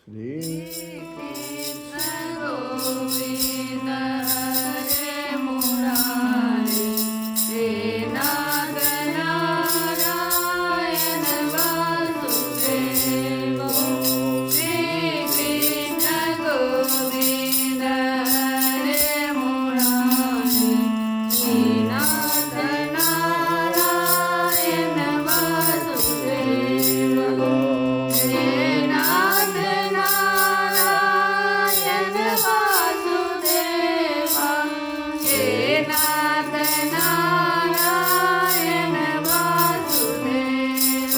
श्री गोविंद हरे मुरारे हे नाथ नारायण वासुदेव श्री कृष्ण गोविंद हरे मुरारे हे नाथ नारायण वासुदेव हे नाथ नारायण वासुदेव हे नाथ नारायण वासुदेव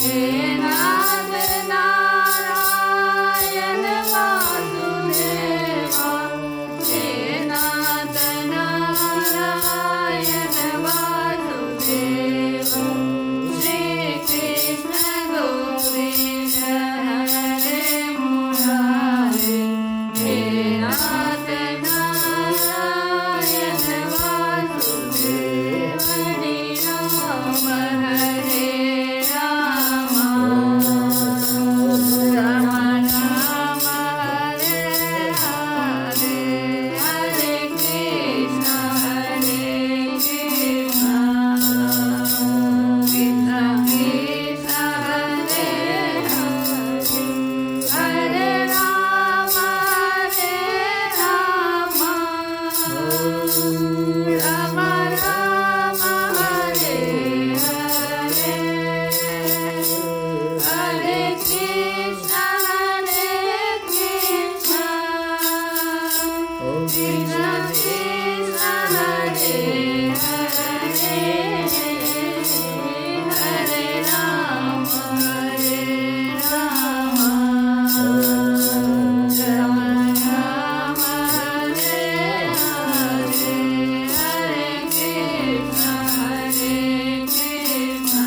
हे नाथ नारायण वासुदेव हे नाथ नारायण वासुदेव श्री कृष्ण गोविंद हरे मुरारे हे नाथ नारायण वासुदेव हरे राम राम राम हरे हरे हरे कृष्ण कृष्ण कृष्ण हरे हरे हरे राम राम राम हरे हरे हरे कृष्ण कृष्ण कृष्ण हरे हरे हरे राम राम राम हरे हरे हरे कृष्ण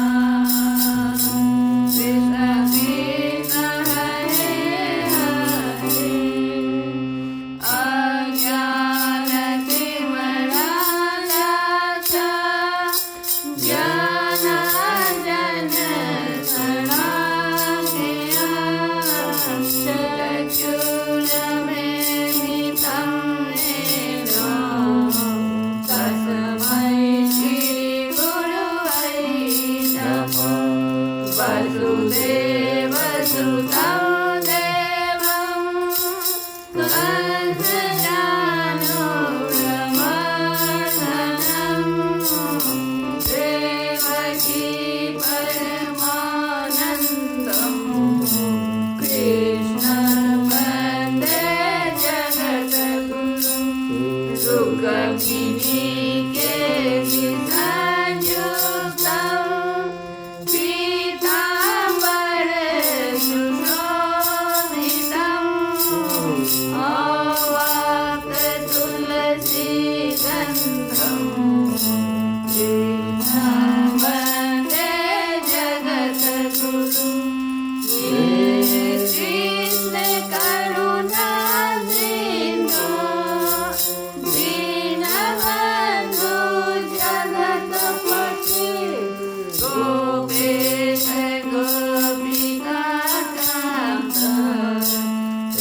कृष्ण कृष्ण हरे हरे अज्ञानतिमिरान्धस्य ज्ञानाञ्जनशलाकया चक्षुरुन्मीलितं येन तस्मै श्रीगुरवे नमः वसुदेवसुतं देवं कंसचाणूरमर्दनं देवकी परमानन्दं कृष्णं वन्दे जगद्गुरुं रुक्मिणीकेलिसंयुक्तं पीताम्बरसुशोभितम् आवाप्ततुलसीगन्धं कृष्णं वन्दे जगद्गुरुं कृष्ण करुणासिन्धो दीनबन्धो जगत्पते गोपेश गोपिकान्त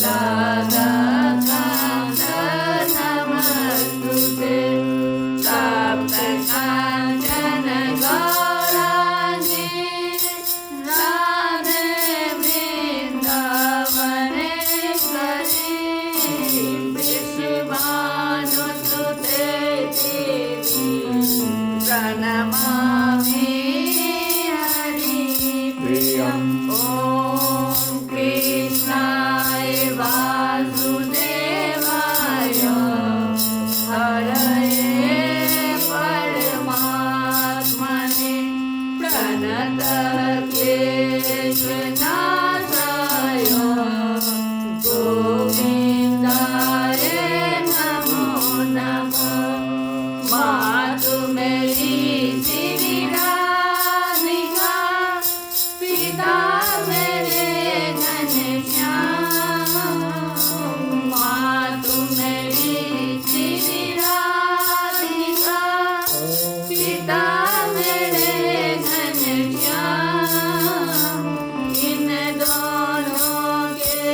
राधाकान्त नमस्तुते तप्तकाञ्चन गौराङ्गी राधे वृन्दावनेश्वरी विश्वभानुसुते देवी प्रणमामि हरिप्रियम् ॐ कृष्णाय वासुदेवाय हरये परमात्मने प्रणतक्लेशनाशाय गोविन्दाय नमो नमः मातु मेरी श्री राधिका पिता मेरे घनश्याम मातु मेरी श्री राधिका पिता मेरे घनश्याम इन दोनों के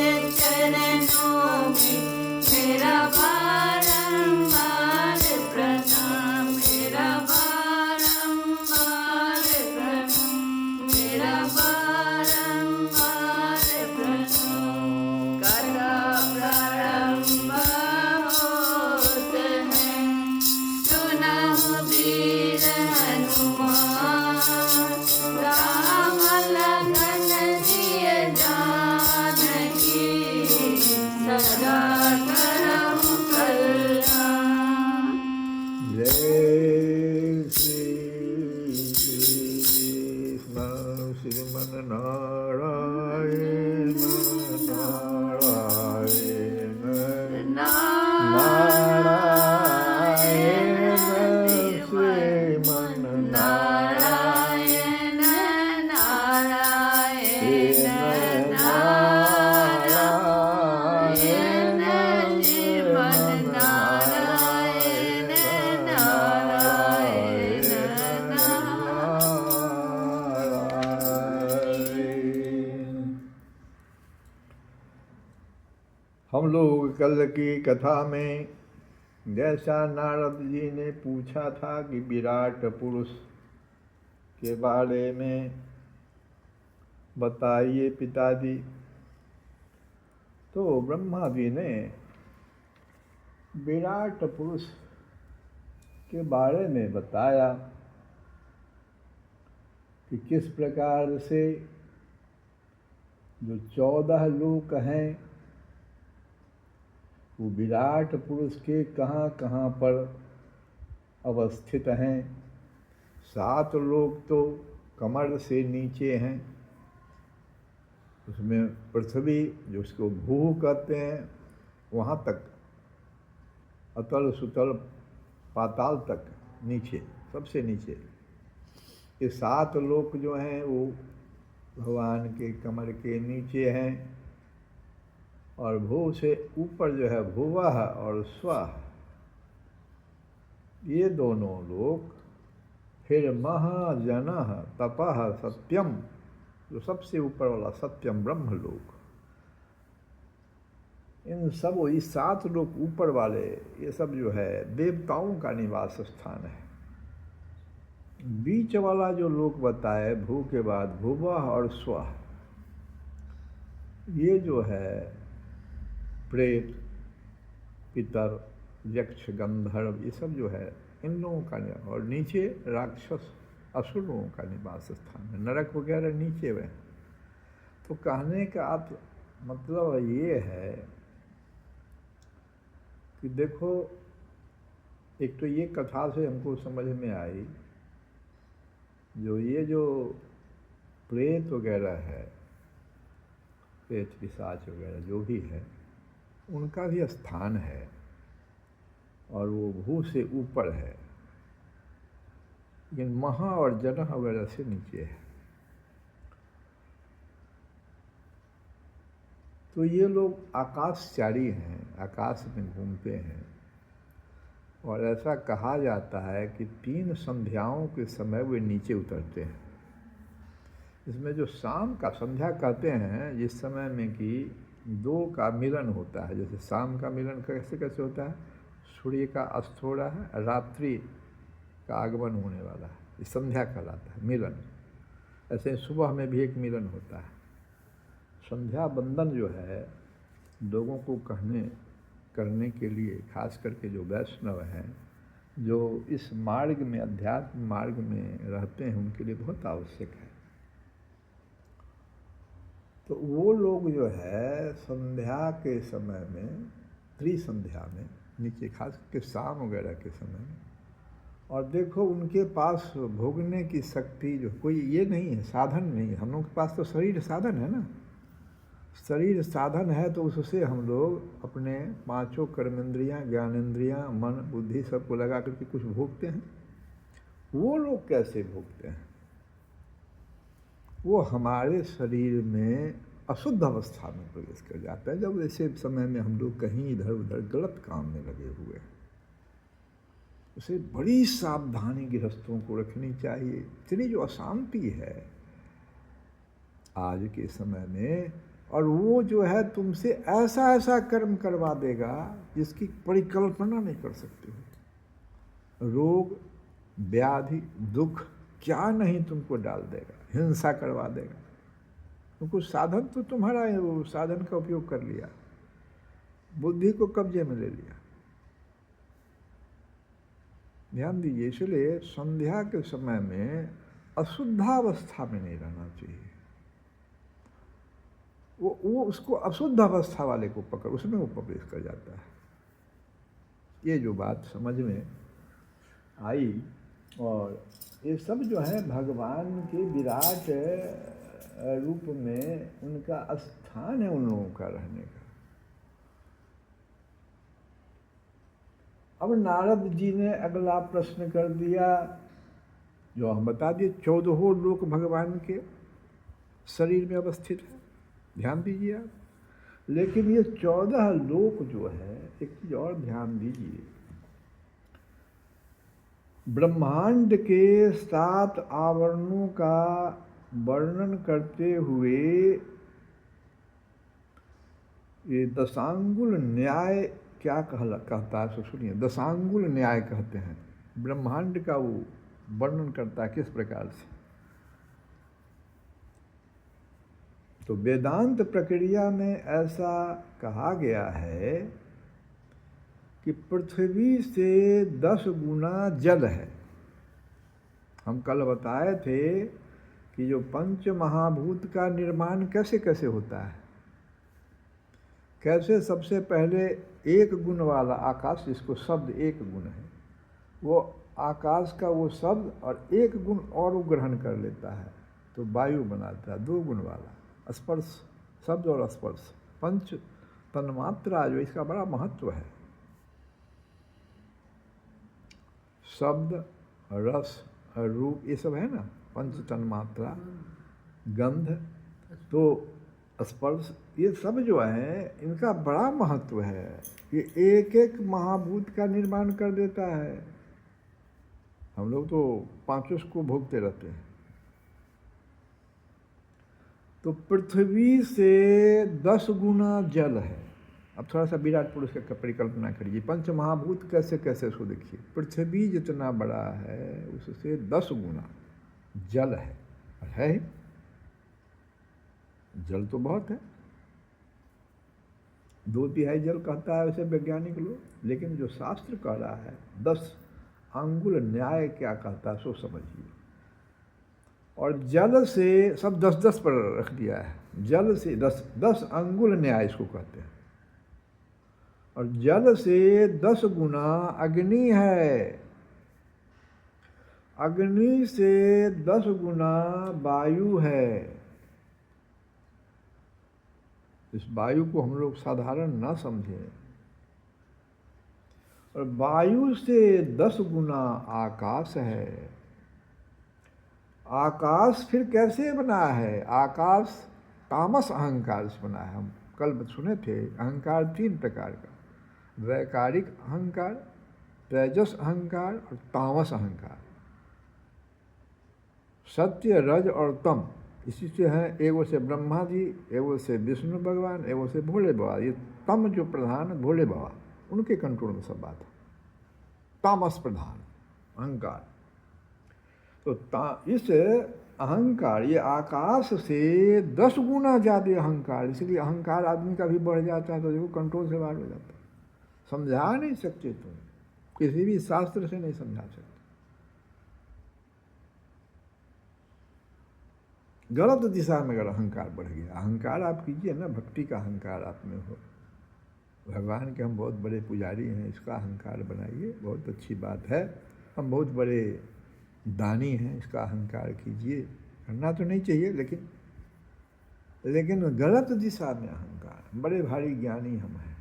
हम लोग कल की कथा में जैसा नारद जी ने पूछा था कि विराट पुरुष के बारे में बताइए पिताजी, तो ब्रह्मा जी ने विराट पुरुष के बारे में बताया कि किस प्रकार से जो 14 लोक हैं वो विराट पुरुष के कहाँ कहाँ पर अवस्थित हैं। 7 लोक तो कमर से नीचे हैं, उसमें पृथ्वी जो उसको भू कहते हैं वहाँ तक, अतल सुतल पाताल तक नीचे, सबसे नीचे ये 7 लोक जो हैं वो भगवान के कमर के नीचे हैं। और भू से ऊपर जो है भुवः और स्वः, ये दोनों लोक। फिर महाजनः तपः सत्यम, जो सबसे ऊपर वाला सत्यम ब्रह्म लोक। इन सब ये 7 लोक ऊपर वाले ये सब जो है देवताओं का निवास स्थान है। बीच वाला जो लोक बताए भू के बाद भुवः और स्वः, ये जो है प्रेत पितर यक्ष गंधर्व ये सब जो है इन लोगों का निवास। और नीचे राक्षस असुर लोगों का निवास स्थान है, नरक वगैरह नीचे में। तो कहने का मतलब ये है कि देखो, एक तो ये कथा से हमको समझ में आई जो ये जो प्रेत वगैरह है, प्रेत पिशाच वगैरह जो भी है, उनका भी स्थान है और वो भू से ऊपर है, लेकिन महा और जनः वगैरह से नीचे है। तो ये लोग आकाशचारी हैं, आकाश में घूमते हैं। और ऐसा कहा जाता है कि 3 संध्याओं के समय वे नीचे उतरते हैं। इसमें जो शाम का संध्या कहते हैं, जिस समय में कि 2 का मिलन होता है, जैसे शाम का मिलन कैसे कैसे होता है, सूर्य का अस्त हो रहा है, रात्रि का आगमन होने वाला है, ये संध्या कहलाता है मिलन। ऐसे सुबह में भी एक मिलन होता है। संध्या बंदन जो है लोगों को करने के लिए, खास करके जो वैष्णव हैं, जो इस मार्ग में अध्यात्म मार्ग में रहते हैं, उनके लिए बहुत आवश्यक है। तो वो लोग जो है संध्या के समय में, त्रिसंध्या में नीचे, खास करके शाम वगैरह के समय में, और देखो उनके पास भोगने की शक्ति जो कोई ये नहीं है, साधन नहीं है। हम लोग के पास तो शरीर साधन है ना, शरीर साधन है, तो उससे हम लोग अपने 5 कर्मेंद्रियाँ, ज्ञानेंद्रियाँ, मन बुद्धि सबको लगा करके कुछ भोगते हैं। वो लोग कैसे भोगते हैं? वो हमारे शरीर में अशुद्ध अवस्था में प्रवेश कर जाता है, जब ऐसे समय में हम लोग कहीं इधर उधर गलत काम में लगे हुए हैं। उसे बड़ी सावधानी गृहस्थों को रखनी चाहिए। इतनी जो अशांति है आज के समय में, और वो जो है तुमसे ऐसा ऐसा कर्म करवा देगा जिसकी परिकल्पना नहीं कर सकते हो। रोग व्याधि दुख क्या नहीं तुमको डाल देगा, हिंसा करवा देगा। तुमको साधन तो तुम्हारा है, वो साधन का उपयोग कर लिया, बुद्धि को कब्जे में ले लिया। ध्यान दीजिए, इसलिए संध्या के समय में अशुद्धावस्था में नहीं रहना चाहिए। वो उसको अशुद्ध अवस्था वाले को पकड़, उसमें वो प्रवेश कर जाता है। ये जो बात समझ में आई, और ये सब जो है भगवान के विराट रूप में उनका स्थान है, उन लोगों का रहने का। अब नारद जी ने अगला प्रश्न कर दिया, जो हम बता दिए 14 लोक भगवान के शरीर में अवस्थित है। ध्यान दीजिए आप। लेकिन ये 14 लोक जो है, एक चीज और ध्यान दीजिए, ब्रह्मांड के 7 आवरणों का वर्णन करते हुए ये दशांगुल न्याय क्या कहता है, सो सुनिए। दशांगुल न्याय कहते हैं, ब्रह्मांड का वो वर्णन करता है किस प्रकार से। तो वेदांत प्रक्रिया में ऐसा कहा गया है कि पृथ्वी से 10 गुना जल है। हम कल बताए थे कि जो पंच महाभूत का निर्माण कैसे कैसे होता है, कैसे सबसे पहले एक गुण वाला आकाश, जिसको शब्द एक गुण है, वो आकाश का वो शब्द और एक गुण और वो ग्रहण कर लेता है तो वायु बनाता है 2 गुण वाला। स्पर्श, शब्द और स्पर्श, पंच तन्मात्रा जो इसका बड़ा महत्व है। शब्द, रस, रूप, ये सब है ना, पंच तन्मात्रा, गंध, तो स्पर्श, ये सब जो है इनका बड़ा महत्व है। ये एक एक महाभूत का निर्माण कर देता है। हम लोग तो पांचों को भोगते रहते हैं। तो पृथ्वी से 10 गुना जल है। अब थोड़ा सा विराट पुरुष का परिकल्पना करिए, पंच महाभूत कैसे कैसे उसको देखिए। पृथ्वी जितना बड़ा है उससे 10 गुना जल है ही। जल तो बहुत है, 2/3 जल कहता है वैसे वैज्ञानिक लोग, लेकिन जो शास्त्र कह रहा है 10 अंगुल न्याय क्या कहता है सो समझिए। और जल से सब 10-10 पर रख दिया है। जल से 10 अंगुल न्याय इसको कहते हैं। और जल से 10 गुना अग्नि है, अग्नि से 10 गुना वायु है। इस वायु को हम लोग साधारण ना समझें। और वायु से 10 गुना आकाश है। आकाश फिर कैसे बना है? आकाश तामस अहंकार से बना है। हम कल सुने थे अहंकार 3 प्रकार का, वैकारिक अहंकार, तेजस अहंकार और तामस अहंकार। सत्य, रज और तम, इसी से हैं। एगो से ब्रह्मा जी, एगो से विष्णु भगवान, एगो से भोले बाबा। ये तम जो प्रधान भोले बाबा, उनके कंट्रोल में सब बात है। तामस प्रधान अहंकार। तो इस अहंकार, ये आकाश से 10 गुना ज़्यादा अहंकार, इसलिए अहंकार आदमी का भी बढ़ जाता है तो देखो कंट्रोल से बाहर हो जाता है। समझा नहीं सकते तुम, किसी भी शास्त्र से नहीं समझा सकते। गलत दिशा में अगर अहंकार बढ़ गया, अहंकार आप कीजिए ना, भक्ति का अहंकार आप में हो, भगवान के हम बहुत बड़े पुजारी हैं, इसका अहंकार बनाइए, बहुत अच्छी बात है। हम बहुत बड़े दानी हैं, इसका अहंकार कीजिए। करना तो नहीं चाहिए, लेकिन गलत दिशा में अहंकार, बड़े भारी ज्ञानी हम हैं,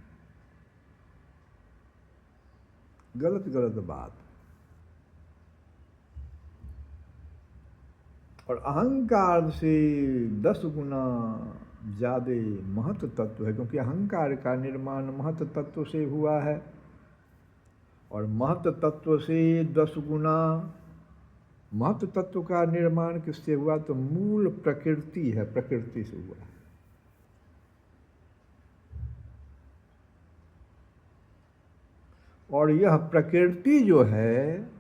गलत बात। और अहंकार से 10 गुना ज़्यादा महत तत्व है, क्योंकि अहंकार का निर्माण महत तत्व से हुआ है। और महत तत्व से 10 गुना, महत तत्व का निर्माण किससे हुआ? तो मूल प्रकृति है, प्रकृति से हुआ है। और यह प्रकृति जो है,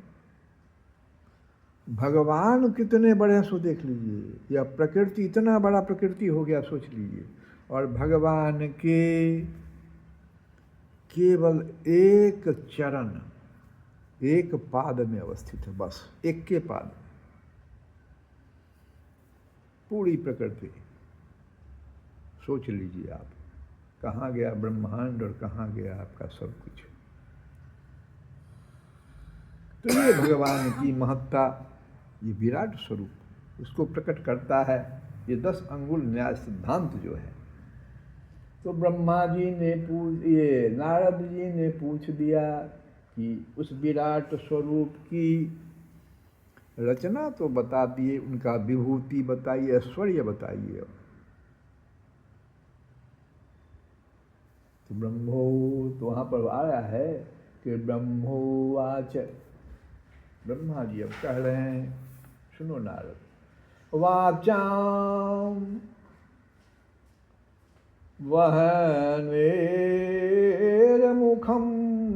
भगवान कितने बड़े हैं सो देख लीजिए। यह प्रकृति इतना बड़ा प्रकृति हो गया, सोच लीजिए। और भगवान के केवल एक चरण, एक पाद में अवस्थित है, बस एक के पाद में पूरी प्रकृति। सोच लीजिए आप, कहाँ गया ब्रह्मांड और कहाँ गया आपका सब कुछ। तो ये भगवान की महत्ता, ये विराट स्वरूप उसको प्रकट करता है, ये 10 अंगुल न्याय सिद्धांत जो है। तो ब्रह्मा जी ने ये नारद जी ने पूछ दिया कि उस विराट स्वरूप की रचना तो बता दिए, उनका विभूति बताइए, ऐश्वर्य बताइए। तो ब्रह्मो, तो वहाँ पर आया है कि ब्रह्मोवाच, ब्रह्मा जी अब कह रहे हैं, सुनो नारद, वाचाम वहनेरमुखं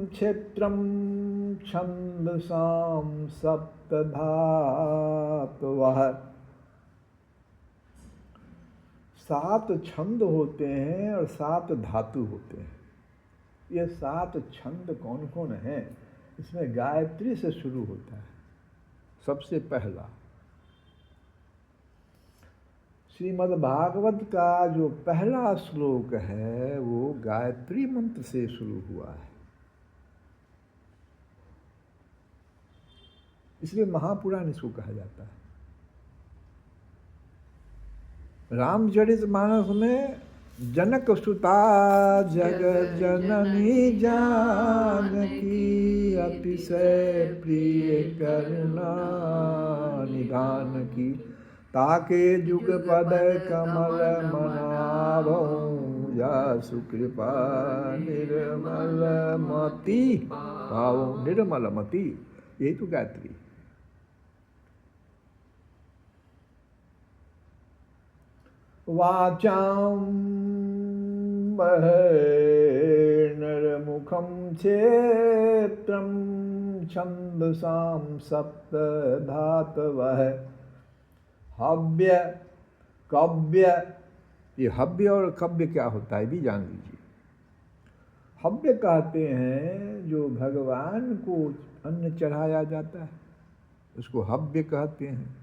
क्षेत्रं छन्दसां सप्तधातवः। 7 छंद होते हैं और 7 धातु होते हैं। ये 7 छंद कौन कौन हैं? इसमें गायत्री से शुरू होता है। सबसे पहला श्रीमद् भागवत का जो पहला श्लोक है वो गायत्री मंत्र से शुरू हुआ है। इसलिए महापुराण इसको कहा जाता है। रामचरितमानस में जनक सुता जगत जननी जानकी अतिशय प्रिय करुणा निधान की। ताके जुग पद कमल मनावो या सुकृपा निर्मल मति पाओ। निर्मल मति, यही तो गायत्री। वाचां नरमुखं क्षेत्रं छन्दसां सप्तधातवः। हव्य कव्य, ये हव्य और कव्य क्या होता है भी जान लीजिए। हव्य कहते हैं जो भगवान को अन्न चढ़ाया जाता है, उसको हव्य कहते हैं।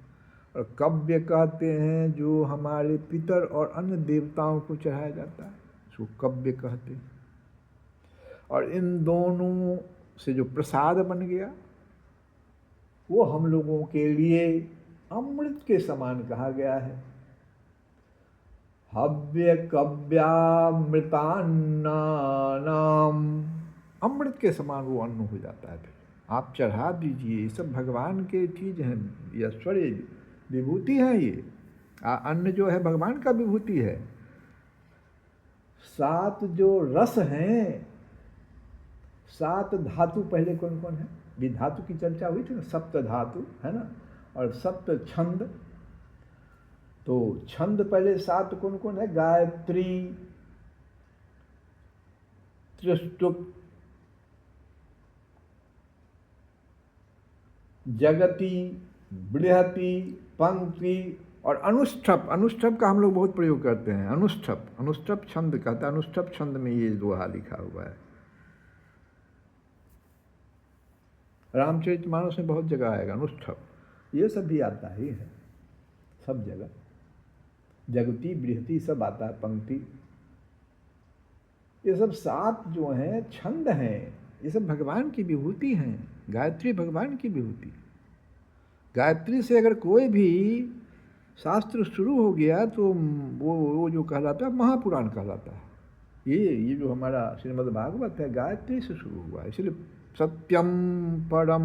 और कव्य कहते हैं जो हमारे पितर और अन्य देवताओं को चढ़ाया जाता है, उसको कव्य कहते हैं। और इन दोनों से जो प्रसाद बन गया वो हम लोगों के लिए अमृत के समान कहा गया है। हव्य कव्यामृतान्नानाम, अमृत के समान वो अन्न हो जाता है। फिर आप चढ़ा दीजिए, ये सब भगवान के चीज हैं, ये ऐश्वर्य विभूति है। ये अन्न जो है भगवान का विभूति है। 7 जो रस हैं, 7 धातु पहले कौन कौन है? विधातु की चर्चा हुई थी ना, सप्त धातु है ना, और सप्त छंद। तो छंद पहले 7 कौन कौन है? गायत्री, त्रिष्टुप, जगती, बृहति, पंक्ति और अनुष्ठप। अनुष्ठप का हम लोग बहुत प्रयोग करते हैं। अनुष्ठप, अनुष्ठप छंद कहता है। अनुष्ठप छंद में ये दोहा लिखा हुआ है। रामचरितमानस में बहुत जगह आएगा अनुष्ठप। ये सब भी आता ही है, सब जगह। जगती, बृहति सब आता है, पंक्ति। ये सब 7 जो हैं छंद हैं, ये सब भगवान की विभूति हैं। गायत्री भगवान की विभूति। गायत्री से अगर कोई भी शास्त्र शुरू हो गया तो वो जो कहलाता है महापुराण कहलाता है। ये जो हमारा श्रीमद् भागवत है गायत्री से शुरू हुआ है। इसलिए सत्यम परम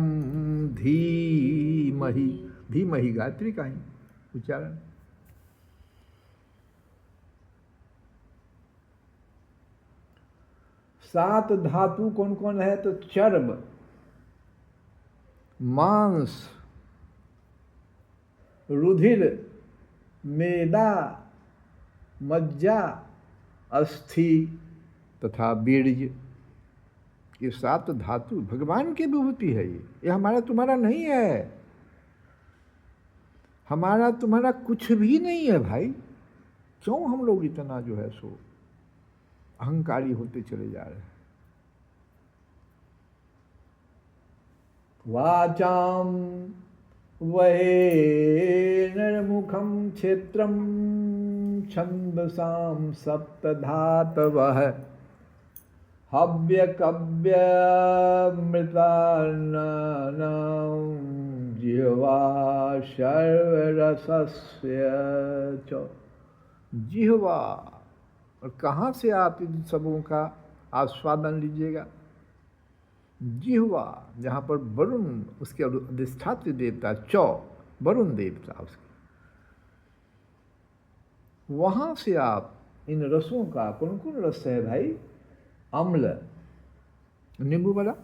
धीमहि, धीमहि गायत्री का ही उच्चारण। सात धातु कौन कौन है? तो चर्म, मांस, रुधिर, मेदा, मज्जा, अस्थि तथा बीर्ज। ये 7 धातु भगवान की विभूति है। ये हमारा तुम्हारा नहीं है। हमारा तुम्हारा कुछ भी नहीं है भाई। क्यों हम लोग इतना जो है सो अहंकारी होते चले जा रहे हैं। वाचाम वहेनर्मुखं क्षेत्रं छन्दसां सप्तधातवः। हव्य कव्यामृतान्नानां जिह्वा सर्वरसस्य च। जिह्वा, और कहाँ से आप इन सबों का आस्वादन लीजिएगा? जिह्वा, जहाँ पर वरुण उसके अधिष्ठात्री देवता चौ, वरुण देवता उसके, वहाँ से आप इन रसों का, कौन कौन रस है भाई? अम्ल, नींबू वाला,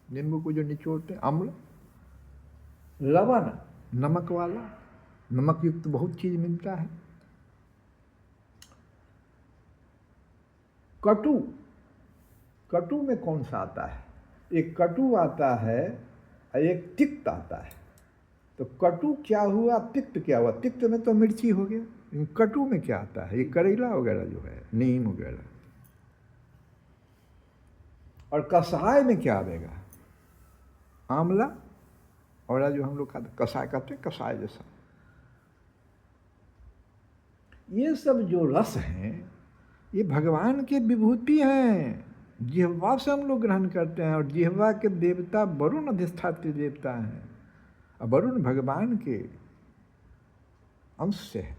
नींबू को जो निचोड़ते हैं, अम्ल। लवण, नमक वाला, नमक युक्त बहुत चीज मिलता है। कटु, कटु में कौन सा आता है? एक कटु आता है और एक तिक्त आता है। तो कटु क्या हुआ, तिक्त क्या हुआ? तिक्त में तो मिर्ची हो गया, कटु में क्या आता है? ये करेला वगैरह जो है, नीम वगैरह। और कसाय में क्या आएगा? आंवला और जो हम लोग खाते कसाय कहते हैं, कसाय जैसा। ये सब जो रस हैं ये भगवान के विभूति हैं, जिह्वा से हम लोग ग्रहण करते हैं। और जिह्वा के देवता वरुण अधिष्ठात्री देवता हैं, और वरुण भगवान के अंश से है,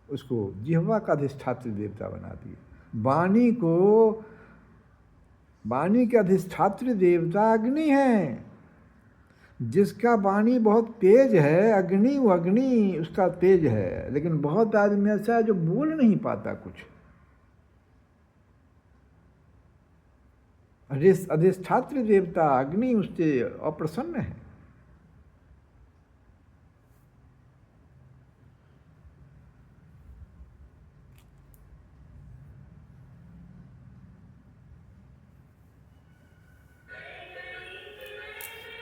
उसको जिह्वा का अधिष्ठात्री देवता बना दिए। वाणी को, वाणी के अधिष्ठात्री देवता अग्नि है। जिसका वाणी बहुत तेज है, अग्नि, वो अग्नि उसका तेज है। लेकिन बहुत आदमी ऐसा है जो बोल नहीं पाता कुछ। अधिष्ठात्री देवता अग्नि उससे अप्रसन्न है।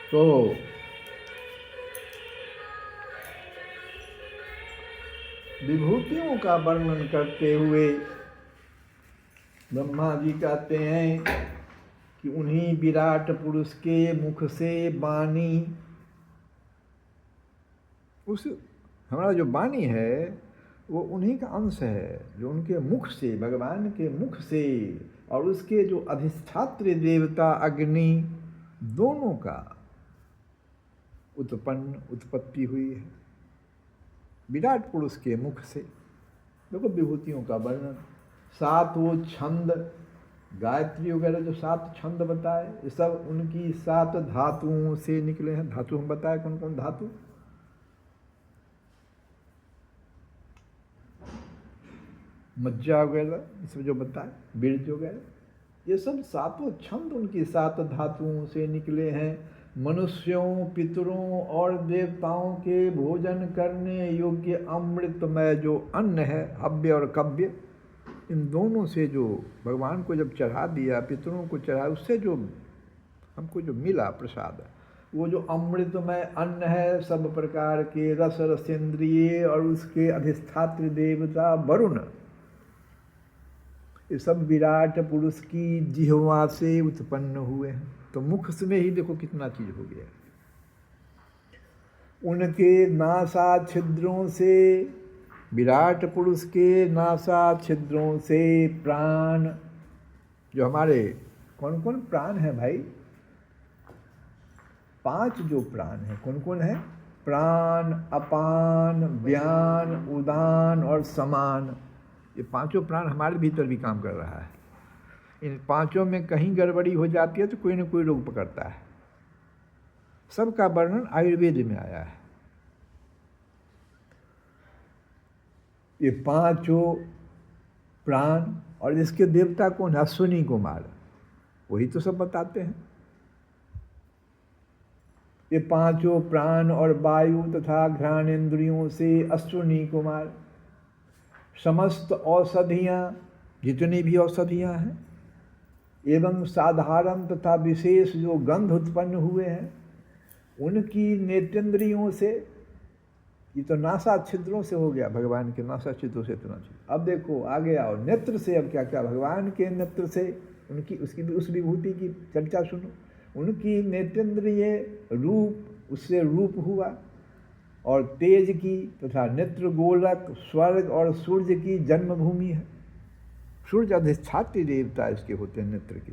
तो विभूतियों का वर्णन करते हुए ब्रह्मा जी कहते हैं कि उन्हीं विराट पुरुष के मुख से वाणी, उस हमारा जो वाणी है वो उन्हीं का अंश है, जो उनके मुख से, भगवान के मुख से और उसके जो अधिष्ठात्री देवता अग्नि, दोनों का उत्पत्ति हुई है विराट पुरुष के मुख से। देखो विभूतियों का वर्णन, 7 वो छंद, गायत्री वगैरह जो 7 छंद बताए, ये सब उनकी 7 धातुओं से निकले हैं। धातु हम बताए कौन कौन धातु? मज्जा वगैरह, ये सब जो बताए, बीज वगैरह, ये सब 7 छंद उनकी 7 धातुओं से निकले हैं। मनुष्यों, पितरों और देवताओं के भोजन करने योग्य अमृतमय जो अन्न है, हव्य और कव्य, इन दोनों से जो भगवान को जब चढ़ा दिया, पितरों को चढ़ा, उससे जो हमको जो मिला प्रसाद, वो जो अमृतमय अन्न है, सब प्रकार के रस रसेंद्रिय और उसके अधिष्ठात्री देवता वरुण, ये सब विराट पुरुष की जिह्वा से उत्पन्न हुए हैं। तो मुख में ही देखो कितना चीज हो गया। उनके नासा छिद्रों से, विराट पुरुष के नासा छिद्रों से प्राण, जो हमारे कौन कौन प्राण है भाई? 5 जो प्राण है, कौन कौन है? प्राण, अपान, व्यान, उदान और समान। ये 5 प्राण हमारे भीतर भी काम कर रहा है। इन 5 में कहीं गड़बड़ी हो जाती है तो कोई ना कोई रोग पकड़ता है। सबका वर्णन आयुर्वेद में आया है। ये 5 प्राण, और इसके देवता कौन? अश्विनी कुमार, वही तो सब बताते हैं। ये 5 प्राण और वायु तथा घ्राणेन्द्रियों से अश्विनी कुमार, समस्त औषधियाँ, जितनी भी औषधियाँ हैं, एवं साधारण तथा विशेष जो गंध उत्पन्न हुए हैं, उनकी नेत्रेंद्रियों से, ये तो नासा छिद्रों से हो गया, भगवान के नासा छिद्रों से इतना चीज। अब देखो आगे आओ, नेत्र से। अब क्या क्या? भगवान के नेत्र से, उनकी उसकी उस विभूति की चर्चा सुनो। उनकी नेत्रेंद्रिय रूप, उससे रूप हुआ, और तेज की तथा नेत्र गोलक स्वर्ग और सूर्य की जन्मभूमि है। सूर्य अधिष्ठात्री देवता इसके होते हैं नेत्र के।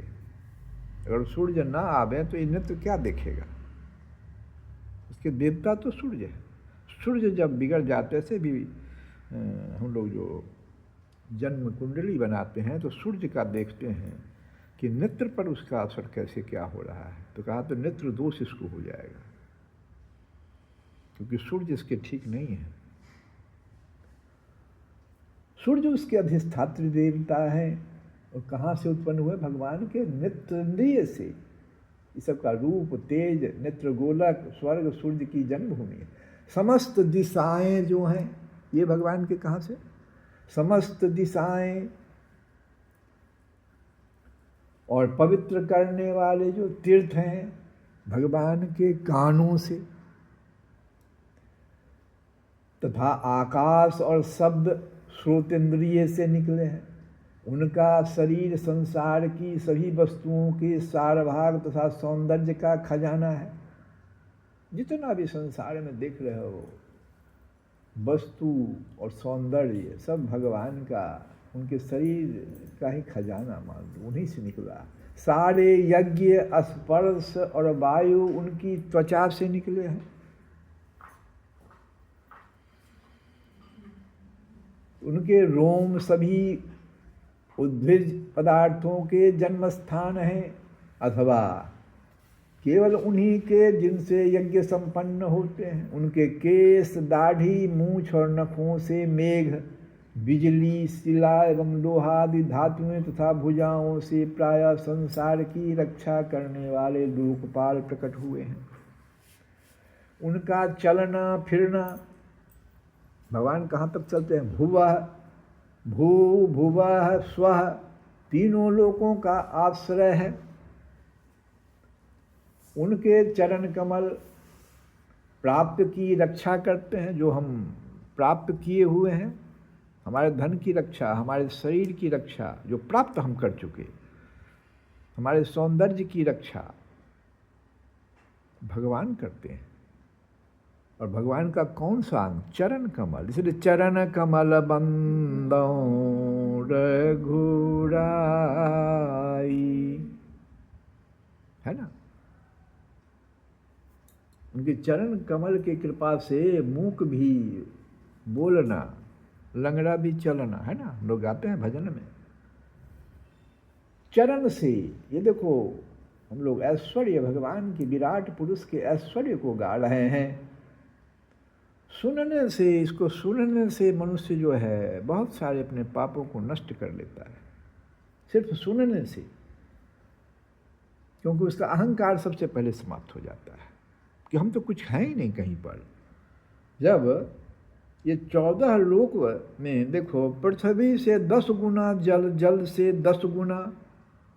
अगर सूर्य ना आवे तो ये नेत्र क्या देखेगा? इसके देवता तो सूर्य है। सूर्य जब बिगड़ जाते से भी हम लोग जो जन्म कुंडली बनाते हैं तो सूर्य का देखते हैं कि नेत्र पर उसका असर कैसे क्या हो रहा है। तो कहा तो नेत्र दोष इसको हो जाएगा, क्योंकि सूर्य इसके ठीक नहीं है। सूर्य उसके अधिष्ठात्री देवता है, और कहाँ से उत्पन्न हुए? भगवान के नेत्रेंद्रिय से। इस सब का रूप, तेज, नेत्र गोलक, स्वर्ग, सूर्य की जन्मभूमि है। समस्त दिशाएं जो हैं, ये भगवान के कहाँ से? समस्त दिशाएं और पवित्र करने वाले जो तीर्थ हैं भगवान के कानों से, तथा आकाश और शब्द श्रोतेंद्रिय से निकले हैं। उनका शरीर संसार की सभी वस्तुओं के सारभाग तथा सौंदर्य का खजाना है। जितना भी संसार में देख रहे हो वस्तु और सौंदर्य सब भगवान का, उनके शरीर का ही खजाना मान लो, उन्हीं से निकला। सारे यज्ञ, स्पर्श और वायु उनकी त्वचा से निकले हैं। उनके रोम सभी उद्भिज पदार्थों के जन्म स्थान हैं, अथवा केवल उन्हीं के जिनसे यज्ञ संपन्न होते हैं। उनके केश, दाढ़ी, मूछ और नखों से मेघ, बिजली, शिला एवं लोहा आदि धातुएं तथा भुजाओं से प्रायः संसार की रक्षा करने वाले लोकपाल प्रकट हुए हैं। उनका चलना फिरना, भगवान कहाँ तक चलते हैं? भुवः, भू, भुवः, स्वः, तीनों लोकों का आश्रय है। उनके चरण कमल प्राप्त की रक्षा करते हैं, जो हम प्राप्त किए हुए हैं, हमारे धन की रक्षा, हमारे शरीर की रक्षा जो प्राप्त हम कर चुके, हमारे सौंदर्य की रक्षा भगवान करते हैं। और भगवान का कौन सा अंग? चरण कमल। इसलिए चरण कमल बंदो रघुराई, है ना। उनके चरण कमल की कृपा से मूक भी बोलना, लंगड़ा भी चलना, है ना, लोग गाते हैं भजन में। चरण से, ये देखो हम लोग ऐश्वर्य, भगवान की विराट पुरुष के ऐश्वर्य को गा रहे हैं। सुनने से, इसको सुनने से मनुष्य जो है बहुत सारे अपने पापों को नष्ट कर लेता है, सिर्फ सुनने से। क्योंकि उसका अहंकार सबसे पहले समाप्त हो जाता है कि हम तो कुछ हैं ही नहीं कहीं पर। जब ये 14 लोक में देखो, पृथ्वी से 10 गुना जल, जल से 10 गुना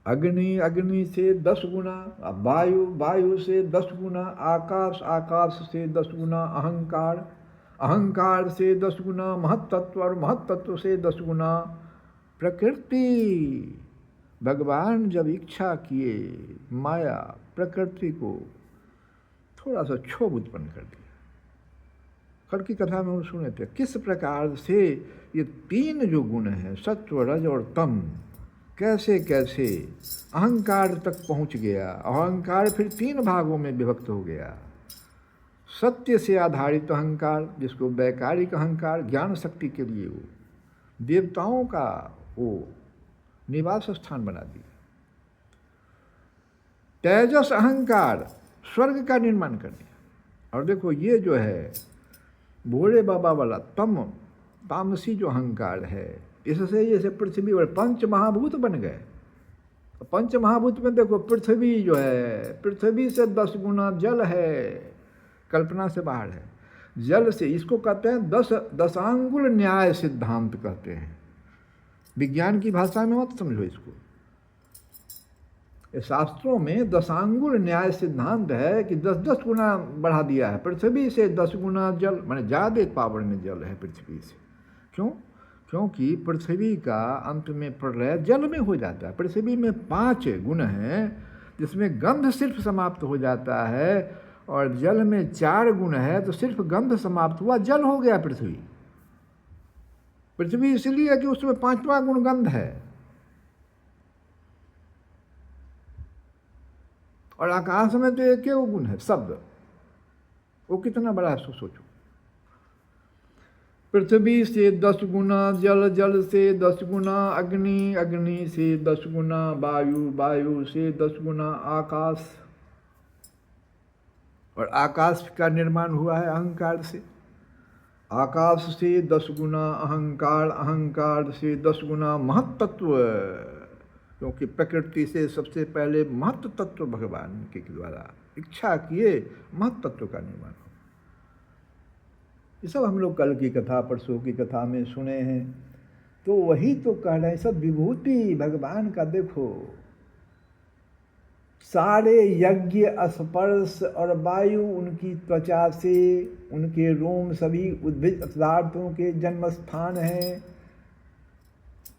अग्नि, अग्नि से 10 गुना वायु, वायु से 10 गुना आकाश, आकाश से 10 गुना अहंकार, अहंकार से 10 गुना महत्तत्व और महत्तत्व से 10 गुना प्रकृति। भगवान जब इच्छा किए, माया प्रकृति को थोड़ा सा क्षोभ उत्पन्न कर दिया। कल की कथा में हम सुने थे किस प्रकार से ये 3 जो गुण हैं, सत्व, रज और तम, कैसे कैसे अहंकार तक पहुंच गया। अहंकार फिर 3 भागों में विभक्त हो गया। सत्य से आधारित अहंकार, जिसको वैकारिक अहंकार, ज्ञान शक्ति के लिए वो देवताओं का वो निवास स्थान बना दिया। तेजस अहंकार, स्वर्ग का निर्माण कर दिया। और देखो ये जो है भोले बाबा वाला तम, तामसी जो अहंकार है, इससे जैसे पृथ्वी और 5 महाभूत बन गए। 5 महाभूत में देखो पृथ्वी जो है, पृथ्वी से 10 गुना जल है, कल्पना से बाहर है। जल से, इसको कहते हैं 10 न्याय सिद्धांत कहते हैं। विज्ञान की भाषा में मत समझो इसको। शास्त्रों में 10 न्याय सिद्धांत है कि 10-10 गुना बढ़ा दिया है। पृथ्वी से 10 गुना जल, माने ज़्यादा पावर में जल है पृथ्वी से। क्यों? क्योंकि पृथ्वी का अंत में प्रलय जल में हो जाता है। पृथ्वी में 5 गुण हैं, जिसमें गंध सिर्फ समाप्त हो जाता है, और जल में 4 गुण है, तो सिर्फ गंध समाप्त हुआ, जल हो गया पृथ्वी। पृथ्वी इसलिए कि उसमें 5वां गुण गंध है। और आकाश में तो एक ही गुण है, शब्द। वो कितना बड़ा है सोचो। पृथ्वी से 10 गुना जल, जल से 10 गुना अग्नि, अग्नि से 10 गुना वायु, वायु से 10 गुना आकाश। और आकाश का निर्माण हुआ है अहंकार से। आकाश से 10 गुना अहंकार, अहंकार से 10 गुना महत्तत्व, क्योंकि प्रकृति से सबसे पहले महत्व तत्व भगवान के द्वारा इच्छा किए महत्तत्व का निर्माण हो। ये सब हम लोग कल की कथा, परसों की कथा में सुने हैं। तो वही तो कह रहे हैं, सब विभूति भगवान का। देखो सारे यज्ञ स्पर्श और वायु उनकी त्वचा से, उनके रोम सभी उद्भिद पदार्थों के जन्म स्थान हैं।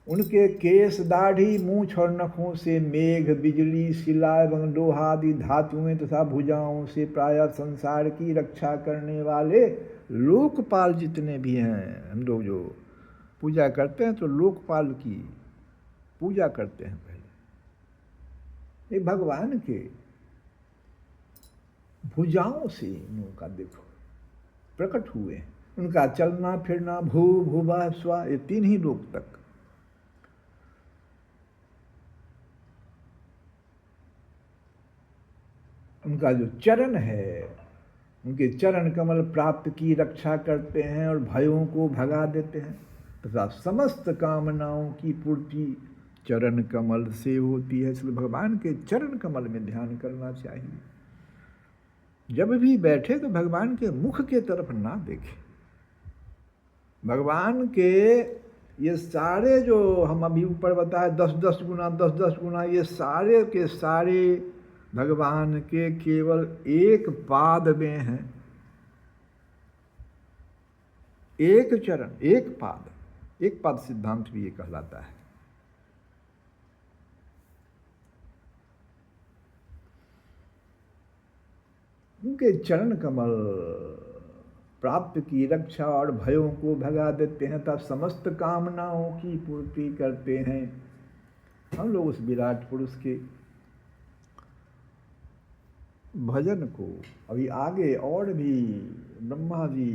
उनके केश, दाढ़ी, मूछ और नखों से मेघ, बिजली, शिला एवं लोहा आदि धातुएं तथा भुजाओं से प्रायः संसार की रक्षा करने वाले लोकपाल जितने भी हैं, हम लोग जो पूजा करते हैं तो लोकपाल की पूजा करते हैं। पहले ये भगवान के भुजाओं से उनका देखो प्रकट हुए, उनका चलना फिरना, भू भुवा स्वा, ये तीन ही लोक तक। उनका जो चरण है, उनके चरण कमल प्राप्त की रक्षा करते हैं और भयों को भगा देते हैं तथा समस्त कामनाओं की पूर्ति चरण कमल से होती है। इसलिए भगवान के चरण कमल में ध्यान करना चाहिए। जब भी बैठे तो भगवान के मुख के तरफ ना देखें। भगवान के ये सारे जो हम अभी ऊपर बताए 10-10 गुना 10-10 गुना, ये सारे के सारे भगवान के केवल एक पाद में हैं। एक चरण, एक पाद, एक पाद सिद्धांत भी ये कहलाता है। उनके चरण कमल प्राप्त की रक्षा और भयों को भगा देते हैं तथा समस्त कामनाओं की पूर्ति करते हैं। हम लोग उस विराट पुरुष के भजन को अभी आगे और भी ब्रह्मा जी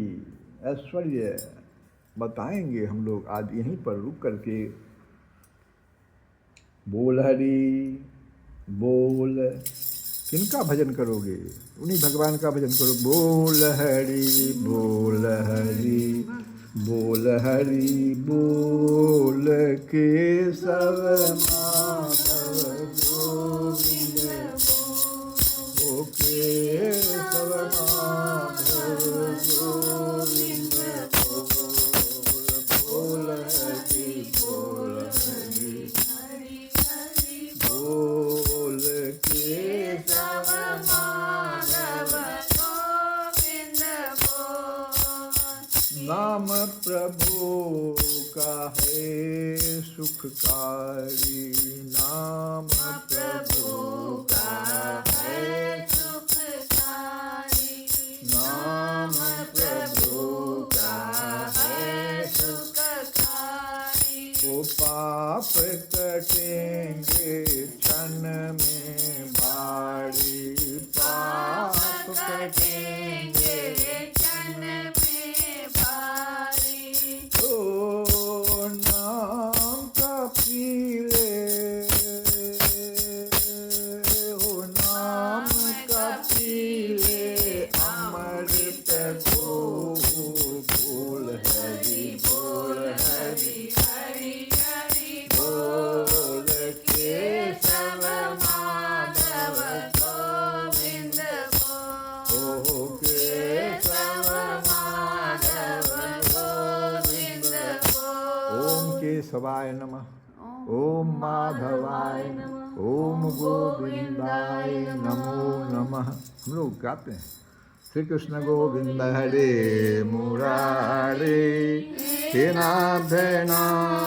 ऐश्वर्य बताएंगे। हम लोग आज यहीं पर रुक करके बोल हरि बोल, किनका भजन करोगे? उन्हीं भगवान का भजन करो। बोल हरि बोल हरि बोल हरि बोल केशव माधव गोविंद ओ केशव माधव गोविंद बोल हरि बोल हरि बोल केशव माधव गोविंद नाम प्रभु का है सुखकारी, नाम प्रभु का है सुखकारी, नाम प्रभु का है सुखकारी। ओ पाप कटेंगे क्षण में भारी, पाप कटेंगे क्षण में भारी। ओ नाम का पी ले, ओ नाम का पी ले अमृत को। बोल हरि बोल हरि हरि हरि बोल केशव माधव गोविंद ओ केशव माधव गोविंद। ओम केशवाय नमः, ओम माधवाय नमः, ओम गोविंदाय नमो नमः। हम लोग गाते हैं श्री कृष्ण गोविंद हरे मुरारे हे नाथ नाथ